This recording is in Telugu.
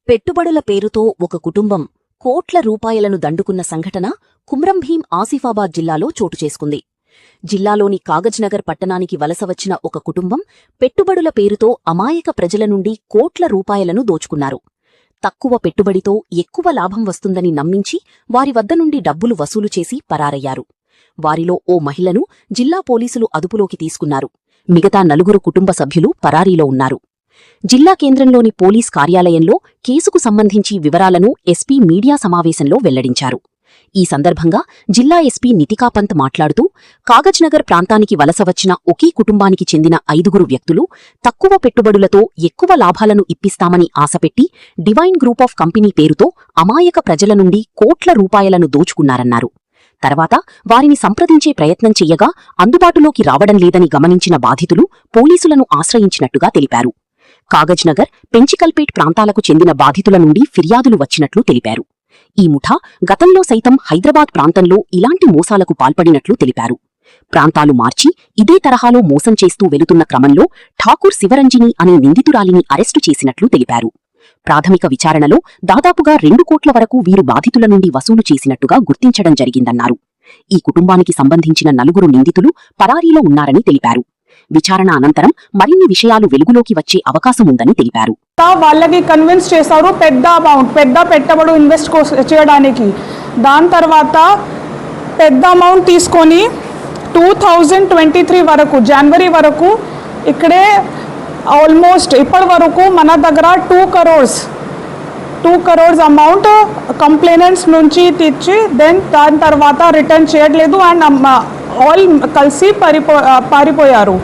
పెట్టుబడుల పేరుతో ఒక కుటుంబం కోట్ల రూపాయలను దండుకున్న సంఘటన కుమ్రంభీం ఆసిఫాబాద్ జిల్లాలో చోటు చేసుకుంది. జిల్లాలోని కాగజ్నగర్ పట్టణానికి వలస వచ్చిన ఒక కుటుంబం పెట్టుబడుల పేరుతో అమాయక ప్రజల నుండి కోట్ల రూపాయలను దోచుకున్నారు. తక్కువ పెట్టుబడితో ఎక్కువ లాభం వస్తుందని నమ్మించి వారి వద్ద నుండి డబ్బులు వసూలు చేసి పరారయ్యారు. వారిలో ఓ మహిళను జిల్లా పోలీసులు అదుపులోకి తీసుకున్నారు. మిగతా 4 కుటుంబ సభ్యులు పరారీలో ఉన్నారు. జిల్లా కేంద్రంలోని పోలీస్ కార్యాలయంలో కేసుకు సంబంధించి వివరాలను ఎస్పీ మీడియా సమావేశంలో వెల్లడించారు. ఈ సందర్భంగా జిల్లా ఎస్పీ నితికాపంత్ మాట్లాడుతూ, కాగజ్నగర్ ప్రాంతానికి వలస వచ్చిన ఒకే కుటుంబానికి చెందిన 5 వ్యక్తులు తక్కువ పెట్టుబడులతో ఎక్కువ లాభాలను ఇప్పిస్తామని ఆశపెట్టి డివైన్ గ్రూప్ ఆఫ్ కంపెనీ పేరుతో అమాయక ప్రజల నుండి కోట్ల రూపాయలను దోచుకున్నారన్నారు. తర్వాత వారిని సంప్రదించే ప్రయత్నం చెయ్యగా అందుబాటులోకి రావడం లేదని గమనించిన బాధితులు పోలీసులను ఆశ్రయించినట్టుగా తెలిపారు. కాగజ్నగర్, పెంచికల్పేట్ ప్రాంతాలకు చెందిన బాధితుల నుండి ఫిర్యాదులు వచ్చినట్లు తెలిపారు. ఈ ముఠా గతంలో సైతం హైదరాబాద్ ప్రాంతంలో ఇలాంటి మోసాలకు పాల్పడినట్లు తెలిపారు. ప్రాంతాలు మార్చి ఇదే తరహాలో మోసం చేస్తూ వెళుతున్న క్రమంలో ఠాకూర్ శివరంజిని అనే నిందితురాలిని అరెస్టు చేసినట్లు తెలిపారు. ప్రాథమిక విచారణలో దాదాపుగా 2 కోట్ల వరకు వీరు బాధితుల నుండి వసూలు చేసినట్టుగా గుర్తించడం జరిగిందన్నారు. ఈ కుటుంబానికి సంబంధించిన 4 నిందితులు పరారీలో ఉన్నారని తెలిపారు. విచారణ అనంతరం మరిన్ని విషయాలు వెలుగులోకి వచ్చే అవకాశం ఉందని తెలిపారు. వాళ్ళకి కన్విన్స్ చేశారు పెద్ద పెట్టుబడి ఇన్వెస్ట్ చేయడానికి. దాని తర్వాత పెద్ద అమౌంట్ తీసుకొని 2023 వరకు జనవరి వరకు ఇక్కడే ఆల్మోస్ట్ ఇప్పటి వరకు మన దగ్గర 2 crores అమౌంట్ కంప్లైనెంట్స్ నుంచి తెచ్చి దాని తర్వాత రిటర్న్ చేయట్లేదు అండ్ ఆల్ కలిసి పారిపోయారు.